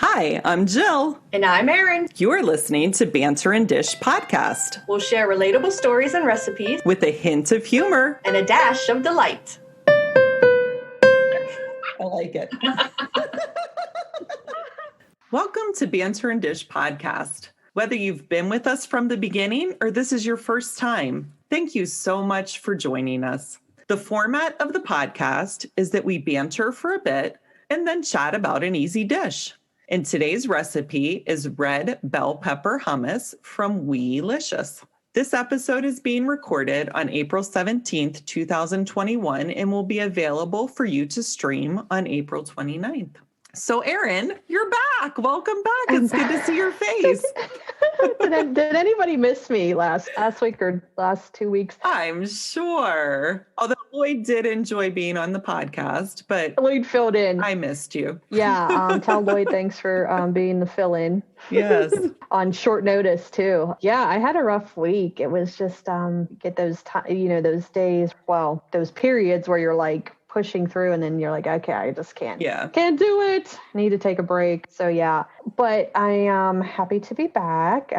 Hi, I'm Jill. And I'm Erin. You're listening to Banter and Dish podcast. We'll share relatable stories and recipes with a hint of humor and a dash of delight. I like it. Welcome to Banter and Dish podcast. Whether you've been with us from the beginning or this is your first time, thank you so much for joining us. The format of the podcast is that we banter for a bit and then chat about an easy dish. And today's recipe is Red Bell Pepper Hummus from Weelicious. This episode is being recorded on April 17th, 2021, and will be available for you to stream on April 29th. So, Erin, you're back. Welcome back. It's good to see your face. Did anybody miss me last week or last 2 weeks? I'm sure. Although Lloyd did enjoy being on the podcast, but Lloyd filled in. I missed you. Yeah. Tell Lloyd thanks for being the fill-in. Yes. On short notice too. Yeah, I had a rough week. It was just get those those days, those periods where you're like pushing through and then you're like, okay, I just can't do it. Need to take a break. So yeah, but I am happy to be back.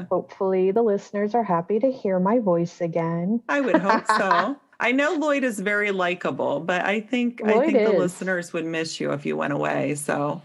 Hopefully the listeners are happy to hear my voice again. I would hope so. I know Lloyd is very likable, but I think the listeners would miss you if you went away. So,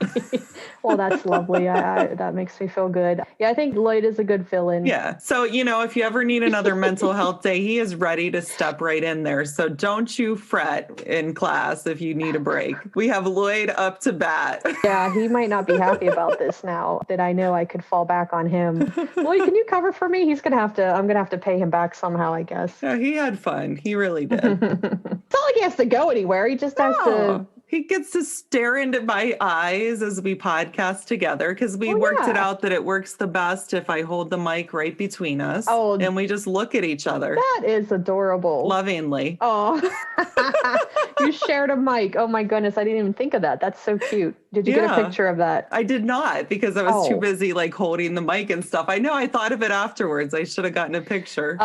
well, that's lovely. That makes me feel good. Yeah, I think Lloyd is a good fill-in. Yeah. So, if you ever need another mental health day, he is ready to step right in there. So don't you fret in class if you need a break. We have Lloyd up to bat. Yeah, he might not be happy about this now that I know I could fall back on him. Lloyd, can you cover for me? I'm going to have to pay him back somehow, I guess. Yeah, he had fun. He really did. It's not like he has to go anywhere. He just has to. He gets to stare into my eyes as we podcast together because we worked it out that it works the best if I hold the mic right between us and we just look at each other. That is adorable. Lovingly. Oh, you shared a mic. Oh my goodness. I didn't even think of that. That's so cute. Did you get a picture of that? I did not because I was too busy holding the mic and stuff. I know I thought of it afterwards. I should have gotten a picture.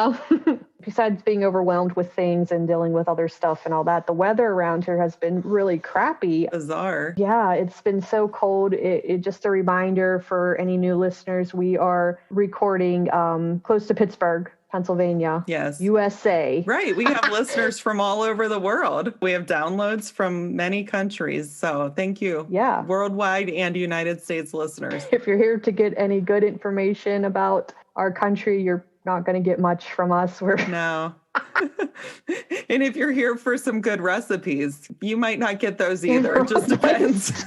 Besides being overwhelmed with things and dealing with other stuff and all that, the weather around here has been really crappy. Bizarre. Yeah, it's been so cold. It just a reminder for any new listeners, we are recording close to Pittsburgh, Pennsylvania. Yes. USA. Right. We have listeners from all over the world. We have downloads from many countries. So thank you. Yeah. Worldwide and United States listeners. If you're here to get any good information about our country, you're not going to get much from us. No. And if you're here for some good recipes, you might not get those either. It just depends.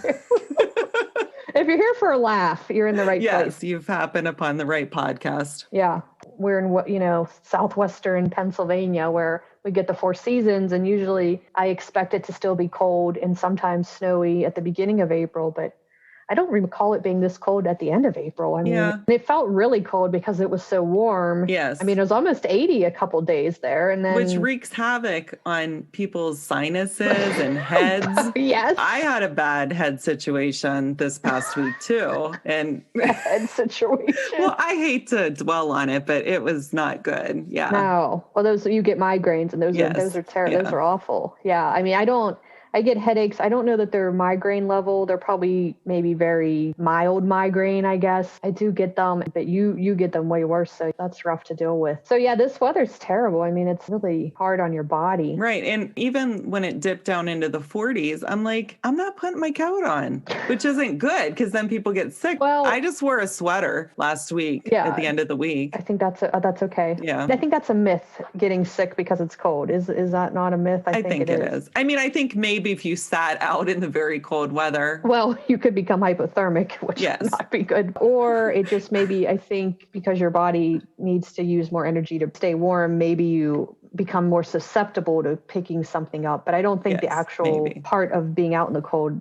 If you're here for a laugh, you're in the right place. Yes, you've happened upon the right podcast. Yeah. We're in southwestern Pennsylvania where we get the 4 seasons, and usually I expect it to still be cold and sometimes snowy at the beginning of April, but I don't recall it being this cold at the end of April. I mean, it felt really cold because it was so warm. Yes. I mean, it was almost 80 a couple days there. And then, which wreaks havoc on people's sinuses and heads. Yes. I had a bad head situation this past week too. And head situation. Well, I hate to dwell on it, but it was not good. Yeah. No. Well, you get migraines and those are terrible. Those are awful. Yeah. I mean, I get headaches. I don't know that they're migraine level. They're probably maybe very mild migraine, I guess. I do get them, but you get them way worse. So that's rough to deal with. So yeah, this weather's terrible. I mean, it's really hard on your body. Right. And even when it dipped down into the 40s, I'm like, I'm not putting my coat on, which isn't good because then people get sick. Well, I just wore a sweater last week at the end of the week. I think that's okay. Yeah. I think that's a myth, getting sick because it's cold. Is that not a myth? I think it is. I mean, I think maybe if you sat out in the very cold weather. Well, you could become hypothermic, which would not be good. Or it just maybe, I think, because your body needs to use more energy to stay warm, maybe you become more susceptible to picking something up. But I don't think the actual part of being out in the cold,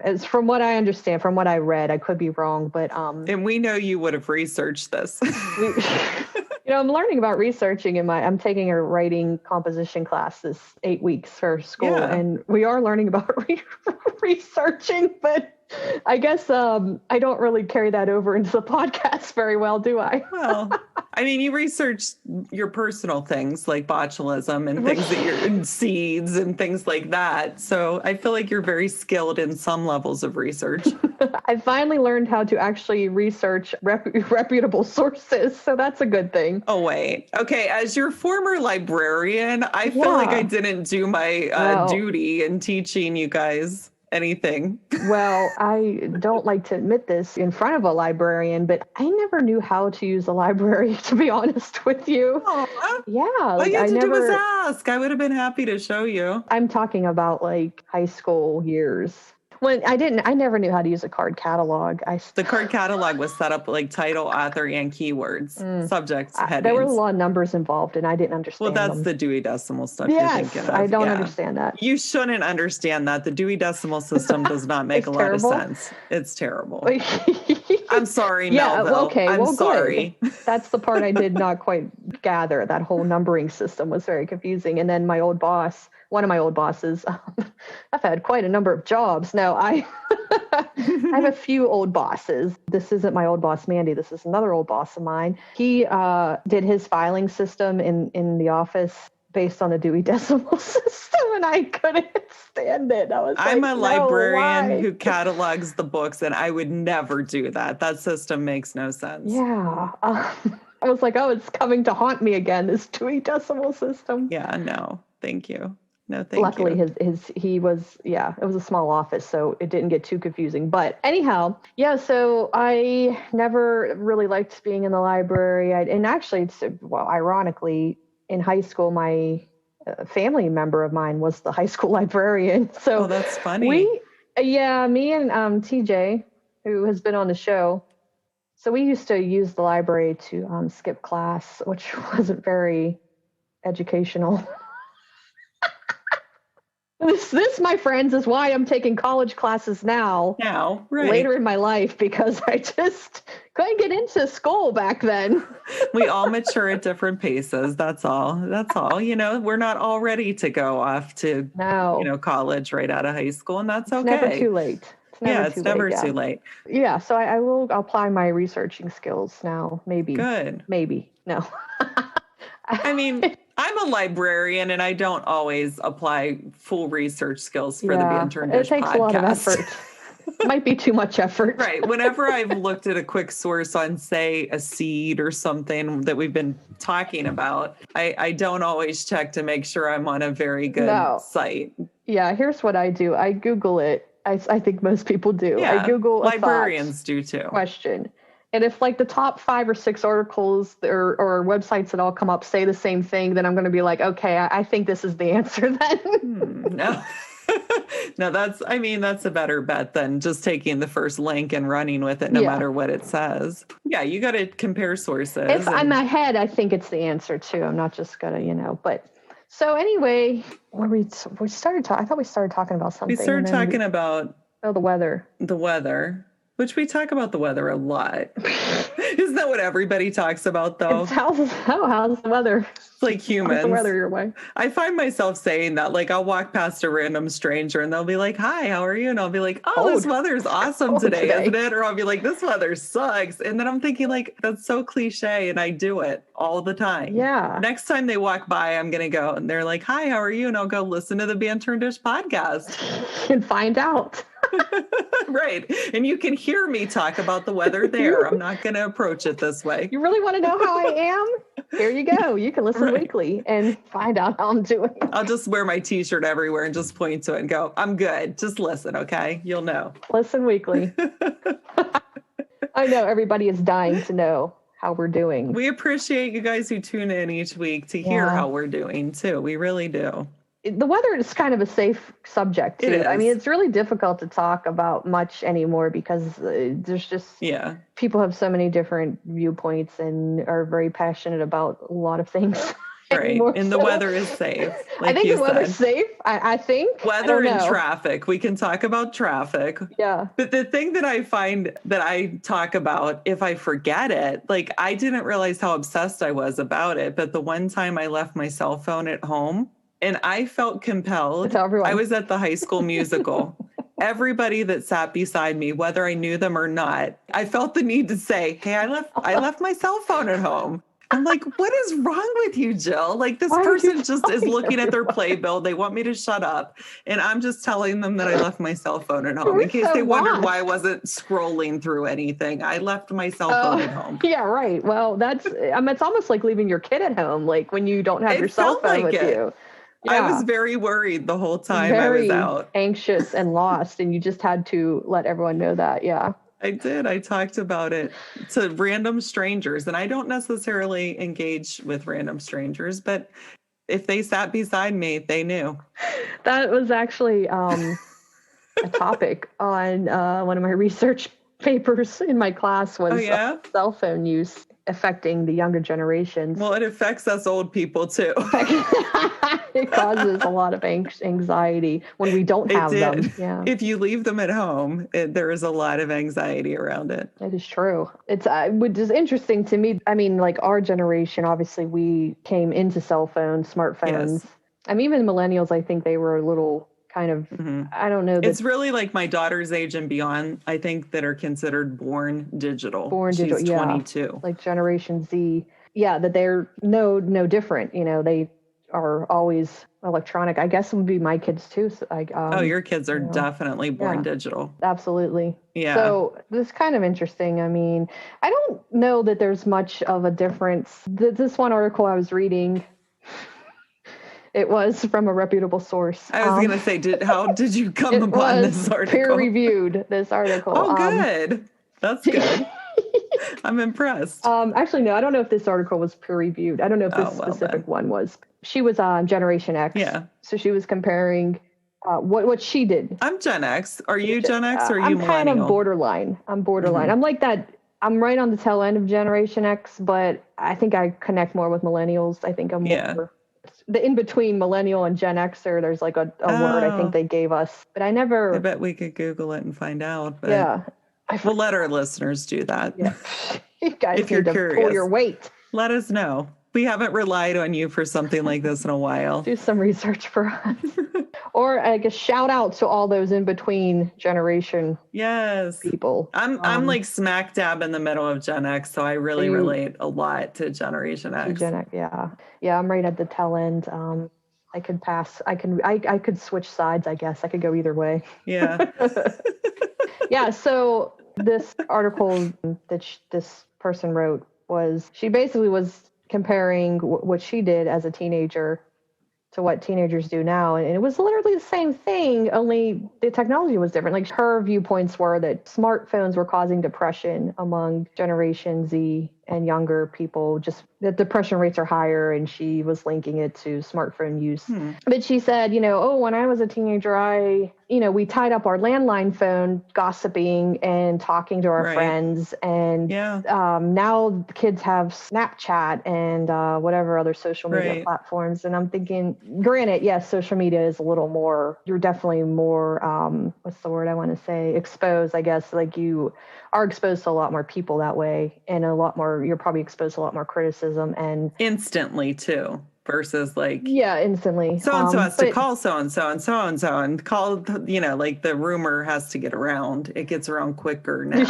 as from what I understand, from what I read, I could be wrong, but and we know you would have researched this. I'm learning about researching I'm taking a writing composition class this 8 weeks for school, and we are learning about researching, but I guess I don't really carry that over into the podcast very well, do I? Well, I mean, you research your personal things like botulism and things that you're in seeds and things like that. So I feel like you're very skilled in some levels of research. I finally learned how to actually research reputable sources. So that's a good thing. Oh, wait. Okay. As your former librarian, I feel like I didn't do my duty in teaching you guys anything. Well, I don't like to admit this in front of a librarian, but I never knew how to use a library, to be honest with you. Aww. Yeah. All you had to do was ask. I would have been happy to show you. I'm talking about like high school years. When I never knew how to use a card catalog. The card catalog was set up like title, author, and keywords, subjects, headings. There were a lot of numbers involved, and I didn't understand Well, that's the Dewey Decimal stuff you're thinking of. I don't understand that. You shouldn't understand that. The Dewey Decimal System does not make a lot of sense. It's terrible. I'm sorry, Melville. I'm sorry. Good. That's the part I did not quite gather. That whole numbering system was very confusing. And then my old boss, one of my old bosses, I've had quite a number of jobs. No, I have a few old bosses. This isn't my old boss, Mandy. This is another old boss of mine. He did his filing system in the office based on the Dewey Decimal System, and I couldn't stand it. I'm a librarian who catalogs the books, and I would never do that. That system makes no sense. Yeah. I was like, it's coming to haunt me again, this Dewey Decimal System. Yeah, no, thank you. No, thank Luckily, you. it was a small office, so it didn't get too confusing. But anyhow, so I never really liked being in the library. Ironically, in high school, my family member of mine was the high school librarian. So that's funny. Me and TJ, who has been on the show, so we used to use the library to skip class, which wasn't very educational. This, my friends, is why I'm taking college classes now, right. Later in my life, because I just couldn't get into school back then. We all mature at different paces. That's all. We're not all ready to go off to college right out of high school, and that's okay. It's never too late. It's never too late. Yeah, so I will apply my researching skills now. Maybe. Good. Maybe. No. I mean, I'm a librarian, and I don't always apply full research skills for the Banter and Dish podcast. It takes a lot of effort. Might be too much effort. Right. Whenever I've looked at a quick source on, say, a seed or something that we've been talking about, I don't always check to make sure I'm on a very good site. Yeah, here's what I do. I Google it. I think most people do. Yeah, I Google librarians do too. Question. And if like the top 5 or 6 articles or websites that all come up say the same thing, then I'm going to be like, okay, I think this is the answer then. No. No, that's a better bet than just taking the first link and running with it no matter what it says. Yeah, you got to compare sources. If I'm ahead, I think it's the answer too. I'm not just going to, but so anyway, we started I thought we started talking about something. We started talking about the weather. The weather. Which we talk about the weather a lot. Isn't that what everybody talks about, though? How's the weather? It's like humans. How's the weather your way? I find myself saying that. Like, I'll walk past a random stranger, and they'll be like, hi, how are you? And I'll be like, this weather's awesome today, isn't it? Or I'll be like, this weather sucks. And then I'm thinking, like, that's so cliche, and I do it all the time. Yeah. Next time they walk by, I'm going to go, and they're like, hi, how are you? And I'll go listen to the Banter and Dish podcast. And find out. Right. And you can hear me talk about the weather there. I'm not going to approach it this way. You really want to know how I am? Here you go. You can listen weekly and find out how I'm doing. I'll just wear my t-shirt everywhere and just point to it and go, I'm good. Just listen, okay? You'll know. Listen weekly. I know everybody is dying to know how we're doing. We appreciate you guys who tune in each week to hear how we're doing too. We really do. The weather is kind of a safe subject too. I mean, it's really difficult to talk about much anymore because there's just people have so many different viewpoints and are very passionate about a lot and the weather is safe. Like I think the weather's safe. I think weather and traffic. We can talk about traffic. Yeah. But the thing that I find that I talk about, if I forget it, like I didn't realize how obsessed I was about it. But the one time I left my cell phone at home, and I felt compelled. I was at the High School Musical. Everybody that sat beside me, whether I knew them or not, I felt the need to say, hey, I left my cell phone at home. I'm like, what is wrong with you, Jill? Like, this Why are you person just is telling looking at their everyone? playbill. They want me to shut up. And I'm just telling them that I left my cell phone at home You're in case so they wondered why I lost. wasn't scrolling through anything. I left my cell phone at home. Yeah, right. Well, it's almost like leaving your kid at home, like when you don't have your It cell felt phone like with it. you. I was Yeah. very worried the whole time I was Very out. anxious and lost, and you just had to let everyone know that. Yeah. I did. I talked about it to random strangers, and I don't necessarily engage with random strangers, but if they sat beside me, they knew. That was actually a topic on one of my research papers in my class was cell phone use affecting the younger generations. Well, it affects us old people too. It causes a lot of anxiety when we don't have them. Yeah. If you leave them at home, there is a lot of anxiety around it. That is true. It's which is interesting to me. I mean, like our generation, obviously we came into cell phones, smartphones. Yes. I mean, even millennials, I think they were a little kind of, I don't know. It's really like my daughter's age and beyond, I think, that are considered born digital. She's 22. Like Generation Z. Yeah, that they're no different. You know, they are always electronic. I guess it would be my kids too. So your kids are definitely born digital. Absolutely. Yeah. So this is kind of interesting. I mean, I don't know that there's much of a difference. This one article I was reading, it was from a reputable source. I was going to say, how did you come upon this article? Peer-reviewed, this article. Oh, good. That's good. I'm impressed. Actually, no, I don't know if this article was peer-reviewed. I don't know if this specific one was. She was on Generation X. Yeah. So she was comparing what she did. I'm Gen X. Are you Gen X or are you I'm millennial? kind of borderline. I'm borderline. I'm like that. I'm right on the tail end of Generation X, but I think I connect more with millennials. I think I'm more the in-between millennial and Gen Xer. There's like a word I think they gave us, but I bet we could Google it and find out. But yeah. We'll let our listeners do that. Yeah. You guys if you're curious, pull your weight. Let us know. We haven't relied on you for something like this in a while. Do some research for us. Or I guess shout out to all those in between generation people. I'm like smack dab in the middle of Gen X, so I really relate a lot to Generation X. Gen X, yeah. I'm right at the tail end. I could pass. I could switch sides. I guess I could go either way. Yeah. Yeah. So this article that this person wrote she basically was comparing what she did as a teenager to what teenagers do now. And it was literally the same thing, only the technology was different. Like her viewpoints were that smartphones were causing depression among Generation Z and younger people, just that depression rates are higher, and she was linking it to smartphone use. But she said, when I was a teenager, we tied up our landline phone gossiping and talking to our friends, and now the kids have Snapchat and whatever other social media platforms. And I'm thinking, granted, yes, social media is a little more, you're definitely more, what's the word I want to say, exposed, I guess, like you are exposed to a lot more people that way, and you're probably exposed to a lot more criticism and instantly too, versus like instantly. So-and-so has to call so-and-so and so-and-so and call, like the rumor has to get around. It gets around quicker now.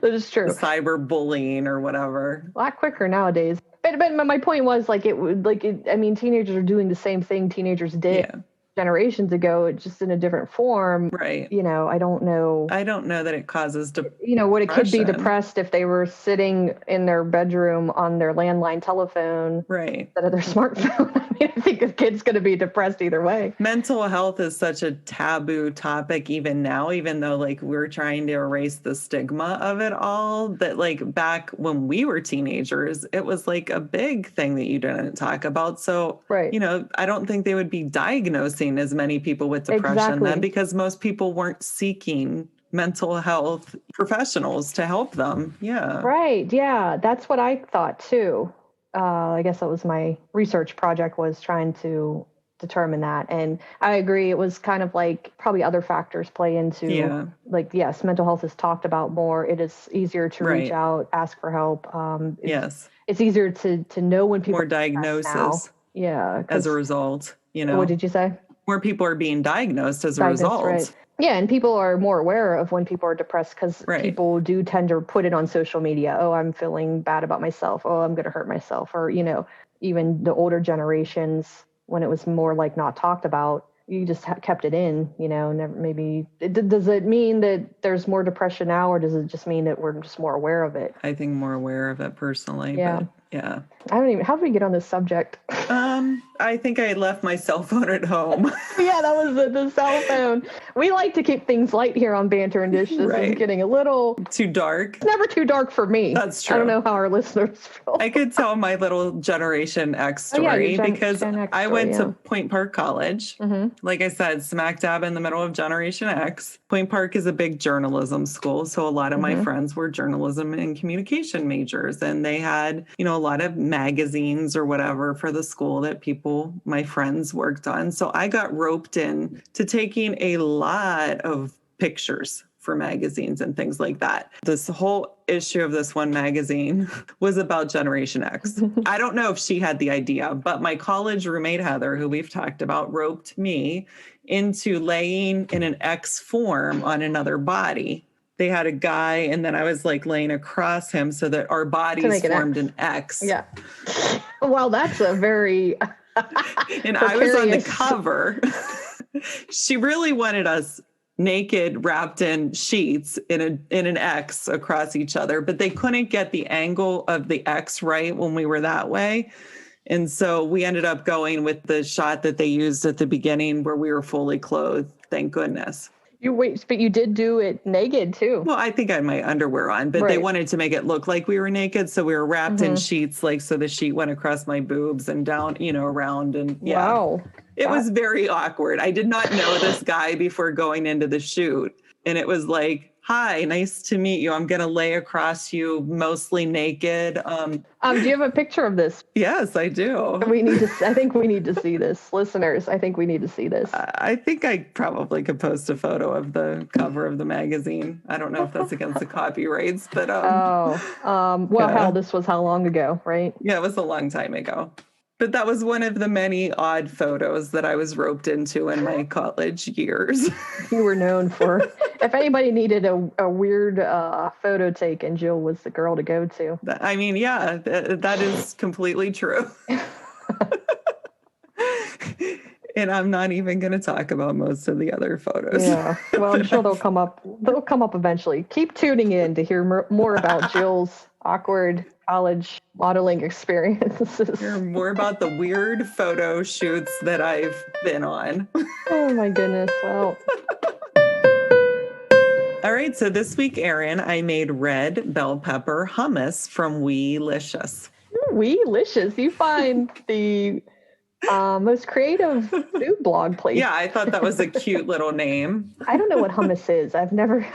That is true. Cyberbullying or whatever. A lot quicker nowadays. But my point was teenagers are doing the same thing teenagers did generations ago, just in a different form. Right. I don't know. I don't know that it causes would a kid be depressed if they were sitting in their bedroom on their landline telephone instead of their smartphone? I think a kid's going to be depressed either way. Mental health is such a taboo topic even now, even though like we're trying to erase the stigma of it all, that like back when we were teenagers, it was like a big thing that you didn't talk about. So, I don't think they would be diagnosing as many people with depression then, because most people weren't seeking mental health professionals to help them. Yeah. Right. Yeah. That's what I thought too. I guess that was my research project, was trying to determine that. And I agree. It was kind of like probably other factors play into like, yes, mental health is talked about more. It is easier to reach out, ask for help. It's easier to know when people more diagnosis. Yeah. As a result, What did you say? more people are being diagnosed as a result. Right. Yeah, and people are more aware of when people are depressed because people do tend to put it on social media. Oh, I'm feeling bad about myself. Oh, I'm going to hurt myself. Or, even the older generations, when it was more like not talked about, you just kept it in, never maybe. Does it mean that there's more depression now, or does it just mean that we're just more aware of it? I think more aware of it personally. Yeah. But yeah. How did we get on this subject? I think I left my cell phone at home. Yeah, that was the cell phone. We like to keep things light here on Banter and Dish. This is getting a little too dark. It's never too dark for me. That's true. I don't know how our listeners feel. I could tell my little Generation X story because I went to Point Park College. Mm-hmm. Like I said, smack dab in the middle of Generation X. Point Park is a big journalism school. So a lot of my friends were journalism and communication majors. And they had, a lot of magazines or whatever for the school that my friends worked on. So I got roped in to taking a lot of pictures for magazines and things like that. This whole issue of this one magazine was about Generation X. I don't know if she had the idea, but my college roommate, Heather, who we've talked about, roped me into laying in an X form on another body. They had a guy, and then I was like laying across him so that our bodies formed an X. Yeah. Well, that's a very and I was on the cover. She really wanted us naked, wrapped in sheets in an X across each other, but they couldn't get the angle of the X right when we were that way. And so we ended up going with the shot that they used at the beginning where we were fully clothed. Thank goodness. But you did do it naked too. Well, I think I had my underwear on, but they wanted to make it look like we were naked. So we were wrapped in sheets, so the sheet went across my boobs and down, around. And wow. It was very awkward. I did not know this guy before going into the shoot. And it was like, hi, nice to meet you. I'm going to lay across you mostly naked. Do you have a picture of this? Yes, I do. I think we need to see this. Listeners, I think we need to see this. I think I probably could post a photo of the cover of the magazine. I don't know if that's against the copyrights, but hell, this was how long ago, right? Yeah, it was a long time ago. But that was one of the many odd photos that I was roped into in my college years. You were known for, if anybody needed a weird photo taken, Jill was the girl to go to. I mean, yeah, that is completely true. And I'm not even going to talk about most of the other photos. Yeah, well, I'm sure they'll come up. They'll come up eventually. Keep tuning in to hear more about Jill's awkward college modeling experiences. Hear more about the weird photo shoots that I've been on. Oh my goodness! Well. All right, so this week, Erin, I made red bell pepper hummus from Weelicious. Weelicious. You find the most creative food blog place. Yeah, I thought that was a cute little name. I don't know what hummus is. I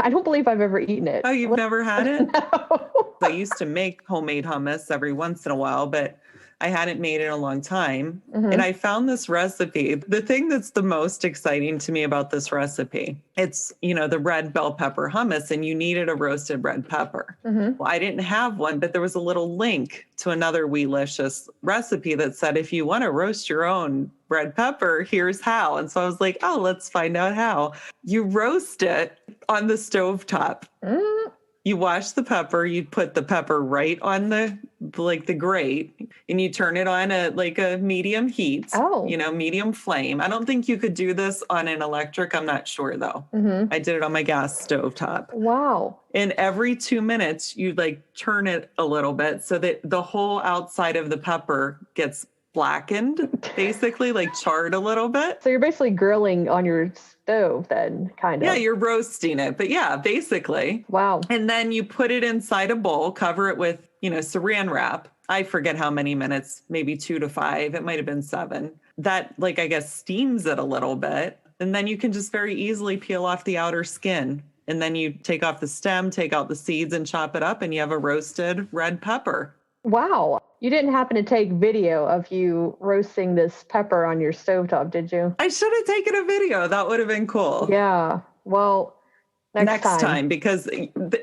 don't believe I've ever eaten it. Oh, you've never had it? No. I used to make homemade hummus every once in a while, but I hadn't made it in a long time. Mm-hmm. And I found this recipe. The thing that's the most exciting to me about this recipe, it's, the red bell pepper hummus, and you needed a roasted red pepper. Mm-hmm. Well, I didn't have one, but there was a little link to another Weelicious recipe that said, if you want to roast your own red pepper, here's how. And so I was like, oh, let's find out how. You roast it on the stovetop. Mm-hmm. You wash the pepper, you put the pepper right on the grate, and you turn it on a medium heat, medium flame. I don't think you could do this on an electric. I'm not sure though. Mm-hmm. I did it on my gas stovetop. Wow. And every 2 minutes you turn it a little bit so that the whole outside of the pepper gets blackened, basically charred a little bit. So you're basically grilling on your stove then, kind of. Yeah, you're roasting it, but yeah, basically. Wow. And then you put it inside a bowl, cover it with, saran wrap. I forget how many minutes, maybe 2 to 5. It might've been 7. That I guess steams it a little bit. And then you can just very easily peel off the outer skin. And then you take off the stem, take out the seeds and chop it up, and you have a roasted red pepper. Wow. You didn't happen to take video of you roasting this pepper on your stovetop, did you? I should have taken a video. That would have been cool. Yeah. Well, next time, because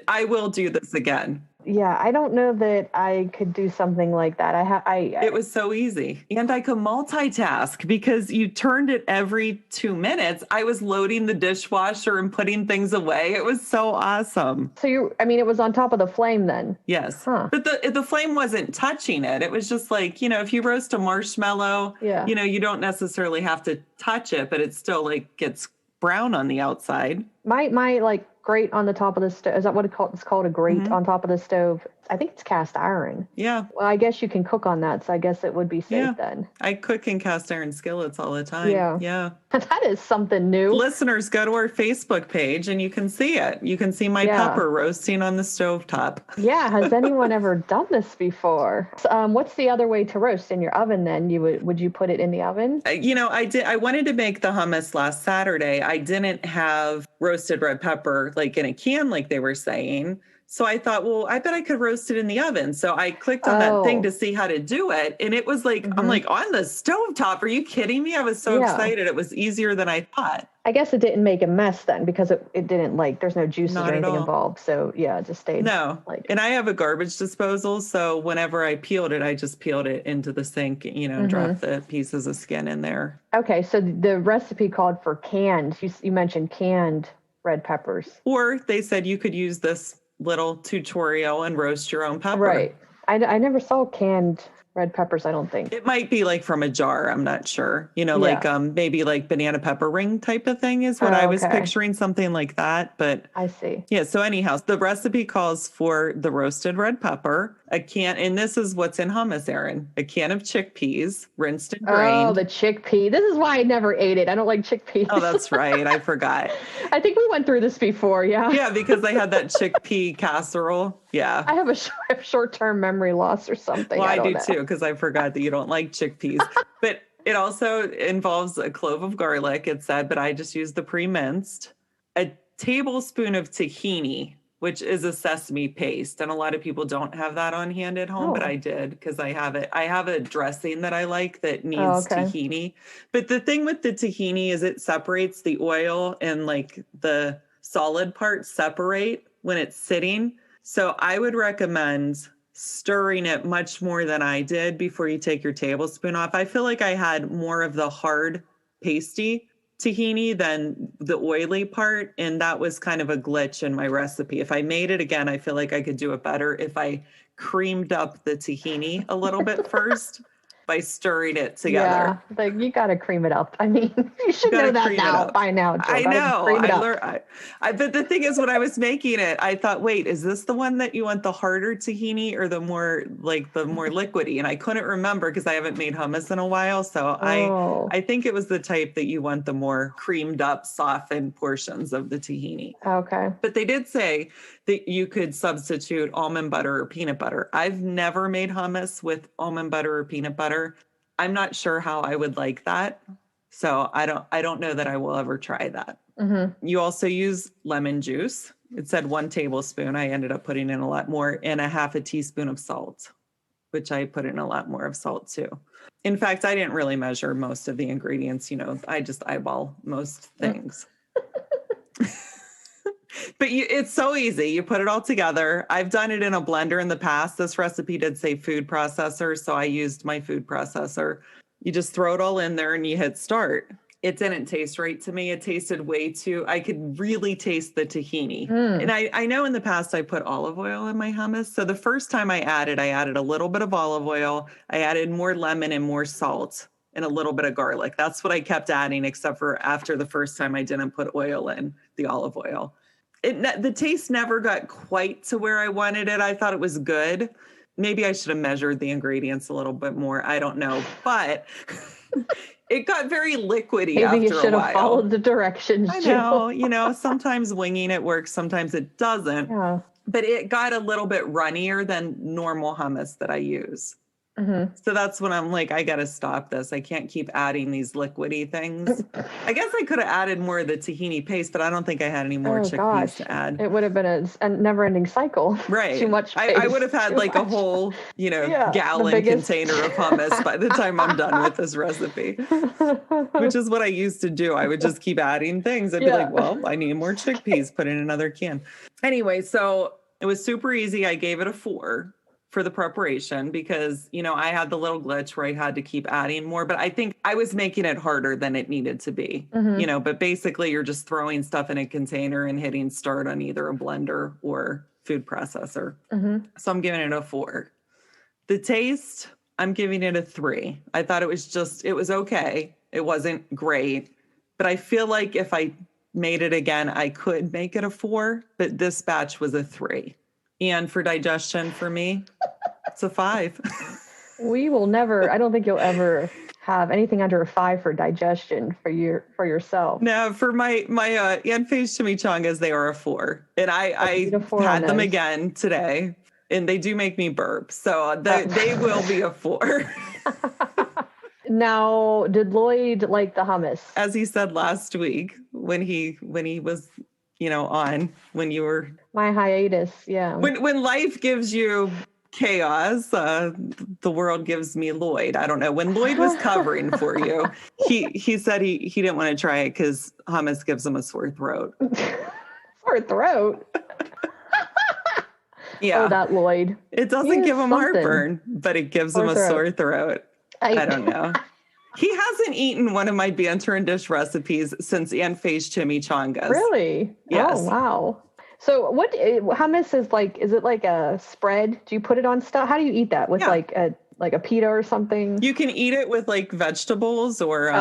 I will do this again. I don't know that I could do something like that. It was so easy. And I could multitask because you turned it every 2 minutes. I was loading the dishwasher and putting things away. It was so awesome. So it was on top of the flame then? Yes. Huh. But the flame wasn't touching it. It was just like, if you roast a marshmallow, you don't necessarily have to touch it, but it still like gets brown on the outside. My like grate on the top of the stove, is that what it's called, a grate on top of the stove? I think it's cast iron. Yeah. Well, I guess you can cook on that, so I guess it would be safe then. I cook in cast iron skillets all the time. Yeah. That is something new. Listeners, go to our Facebook page and you can see it. You can see my pepper roasting on the stovetop. Yeah. Has anyone ever done this before? What's the other way to roast? In your oven then? Would you put it in the oven? I wanted to make the hummus last Saturday. I didn't have roasted red pepper like in a can like they were saying. So I thought, well, I bet I could roast it in the oven. So I clicked on that thing to see how to do it. And it was like, I'm like, on the stovetop? Are you kidding me? I was so excited. It was easier than I thought. I guess it didn't make a mess then because it didn't there's no juices or anything involved. So it just stayed. No. And I have a garbage disposal. So whenever I peeled it, I just peeled it into the sink, dropped the pieces of skin in there. Okay. So the recipe called for canned, you mentioned canned red peppers. Or they said you could use this little tutorial and roast your own pepper. Right. I never saw canned red peppers, I don't think. It might be like from a jar. I'm not sure. Like maybe like banana pepper ring type of thing is what I was picturing, something like that. But I see. Yeah. So anyhow, the recipe calls for the roasted red pepper, a can, and this is what's in hummus, Erin, a can of chickpeas, rinsed and drained. Oh, the chickpea. This is why I never ate it. I don't like chickpeas. Oh, that's right. I forgot. I think we went through this before. Yeah. Yeah. Because I had that chickpea casserole. Yeah. I have a short-term memory loss or something. Well, I do too, because I forgot that you don't like chickpeas. But it also involves a clove of garlic, it said, but I just used the pre-minced. A tablespoon of tahini, which is a sesame paste. And a lot of people don't have that on hand at home, but I did because I have it. I have a dressing that I like that needs tahini. But the thing with the tahini is it separates the oil and like the solid parts separate when it's sitting. So I would recommend stirring it much more than I did before you take your tablespoon off. I feel like I had more of the hard, pasty tahini than the oily part. And that was kind of a glitch in my recipe. If I made it again, I feel like I could do it better if I creamed up the tahini a little bit first by stirring it together. Yeah, you got to cream it up. I mean, you should know that now by now, Jill. I know. But the thing is, when I was making it, I thought, wait, is this the one that you want the harder tahini or the more liquidy? And I couldn't remember because I haven't made hummus in a while. So I think it was the type that you want the more creamed up, softened portions of the tahini. Okay. But they did say that you could substitute almond butter or peanut butter. I've never made hummus with almond butter or peanut butter. I'm not sure how I would like that. So I don't know that I will ever try that. Mm-hmm. You also use lemon juice. It said 1 tablespoon. I ended up putting in a lot more, and a half a teaspoon of salt, which I put in a lot more of salt too. In fact, I didn't really measure most of the ingredients. I just eyeball most things. But it's so easy. You put it all together. I've done it in a blender in the past. This recipe did say food processor, so I used my food processor. You just throw it all in there and you hit start. It didn't taste right to me. It tasted way too, I could really taste the tahini. And I know in the past I put olive oil in my hummus. So the first time I added a little bit of olive oil. I added more lemon and more salt and a little bit of garlic. That's what I kept adding, except for after the first time I didn't put oil in, the olive oil. The taste never got quite to where I wanted it. I thought it was good. Maybe I should have measured the ingredients a little bit more. I don't know. But it got very liquidy after a while. Maybe you should have followed the directions, Jill. I know. Sometimes winging it works. Sometimes it doesn't. Yeah. But it got a little bit runnier than normal hummus that I use. Mm-hmm. So that's when I'm like, I got to stop this. I can't keep adding these liquidy things. I guess I could have added more of the tahini paste, but I don't think I had any more chickpeas to add. It would have been a never-ending cycle. Right. Too much paste. I would have had like a whole, gallon container of hummus by the time I'm done with this recipe, which is what I used to do. I would just keep adding things. I'd be like, well, I need more chickpeas, put in another can. Anyway, so It was super easy. I gave it a 4 for the preparation because, I had the little glitch where I had to keep adding more, but I think I was making it harder than it needed to be, but basically you're just throwing stuff in a container and hitting start on either a blender or food processor. So I'm giving it a 4. The taste, I'm giving it a 3. I thought it was okay. It wasn't great, but I feel like if I made it again, I could make it a 4, but this batch was a 3. And for digestion for me, it's a 5. We will never, I don't think you'll ever have anything under a 5 for digestion for yourself. No, for my Aunt Faye's chimichangas, they are a 4. And I had them again today, and they do make me burp. So they will be a 4. Now, did Lloyd like the hummus? As he said last week when he was, on, when you were... My hiatus, yeah. When life gives you chaos, the world gives me Lloyd. I don't know. When Lloyd was covering for you, he said he didn't want to try it because hummus gives him a sore throat. Sore throat? Yeah. Oh, that Lloyd. It doesn't give him heartburn, but it gives him a sore throat. I don't know. He hasn't eaten one of my banter and dish recipes since Aunt Faye's chimichangas. Really? Yes. Oh, wow. So what hummus is like? Is it like a spread? Do you put it on stuff? How do you eat that? With like a pita or something? You can eat it with like vegetables or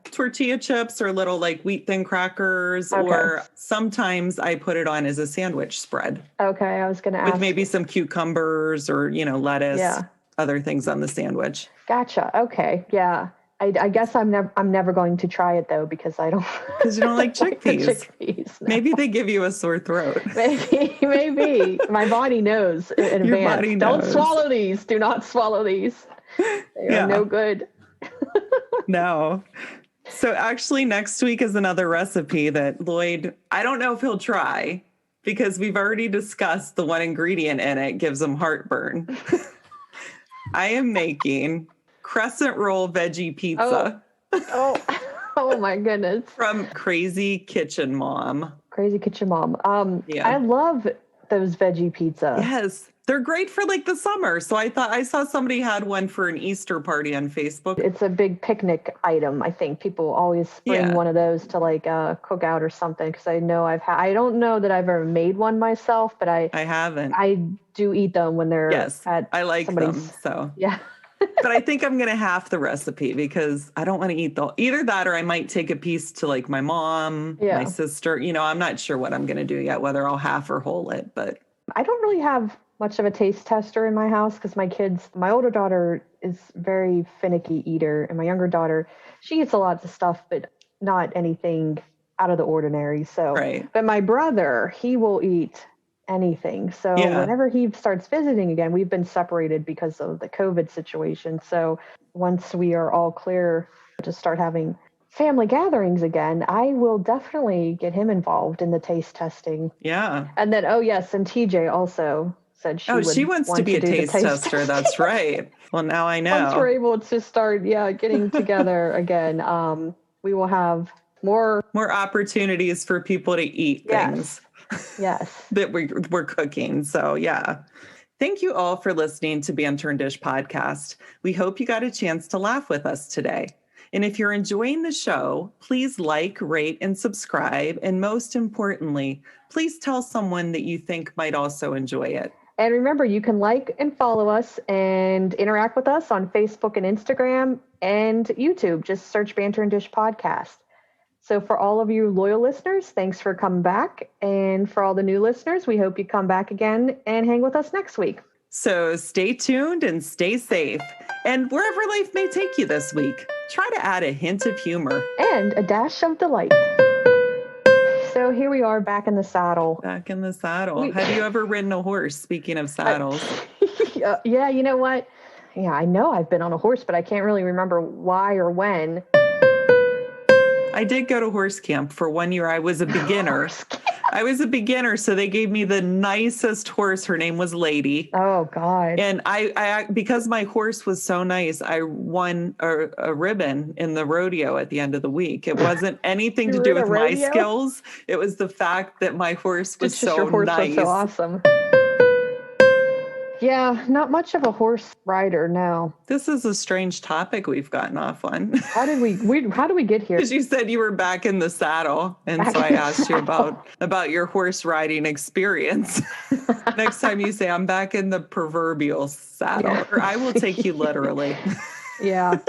tortilla chips or little like wheat thin crackers. Okay. Or sometimes I put it on as a sandwich spread. Okay, I was going to ask. With maybe some cucumbers or, lettuce, other things on the sandwich. Gotcha. Okay. Yeah. I guess I'm never going to try it though because I don't. Because you don't like chickpeas. Chickpeas. No. Maybe they give you a sore throat. Maybe. My body knows in advance. Your body knows. Don't swallow these. Do not swallow these. They are no good. No. So actually next week is another recipe that Lloyd, I don't know if he'll try because we've already discussed the one ingredient in it gives him heartburn. I am making crescent roll veggie pizza. Oh my goodness. From Crazy Kitchen Mom. Crazy Kitchen Mom. I love those veggie pizza. Yes. They're great for like the summer. So I thought I saw somebody had one for an Easter party on Facebook. It's a big picnic item. I think people always bring one of those to like cook out or something. Cause I know I don't know that I've ever made one myself, but I haven't. I do eat them when they're at I like them. So yeah. But I think I'm going to half the recipe because I don't want to eat either that or I might take a piece to like my mom, my sister. I'm not sure what I'm going to do yet, whether I'll half or whole it. But I don't really have much of a taste tester in my house because my older daughter is very finicky eater and my younger daughter, she eats a lot of stuff, but not anything out of the ordinary. So, But my brother, he will eat anything. So whenever he starts visiting again, we've been separated because of the COVID situation. So once we are all clear to start having family gatherings again, I will definitely get him involved in the taste testing. Yeah. And then, and TJ also said she wants to be a taste tester. That's right. Well, now I know. Once we're able to start, getting together again, we will have more opportunities for people to eat things. Yes. that we're cooking. So, yeah. Thank you all for listening to Banter and Dish podcast. We hope you got a chance to laugh with us today. And if you're enjoying the show, please like, rate, and subscribe. And most importantly, please tell someone that you think might also enjoy it. And remember, you can like and follow us and interact with us on Facebook and Instagram and YouTube. Just search Banter and Dish podcast. So for all of you loyal listeners, thanks for coming back. And for all the new listeners, we hope you come back again and hang with us next week. So stay tuned and stay safe. And wherever life may take you this week, try to add a hint of humor. And a dash of delight. So here we are back in the saddle. Back in the saddle. Have you ever ridden a horse, speaking of saddles? Yeah, you know what? Yeah, I know I've been on a horse, but I can't really remember why or when. I did go to horse camp for 1 year. I was a beginner. I was a beginner, so they gave me the nicest horse. Her name was Lady. Oh, God. And I because my horse was so nice, I won a ribbon in the rodeo at the end of the week. It wasn't anything to do with my skills. It was the fact that my horse was so your horse nice. Was so awesome. Yeah, not much of a horse rider, no. This is a strange topic we've gotten off on. How did we get here? Because you said you were back in the saddle, and so I asked you about your horse riding experience. Next time you say, I'm back in the proverbial saddle, or I will take you literally. Yeah.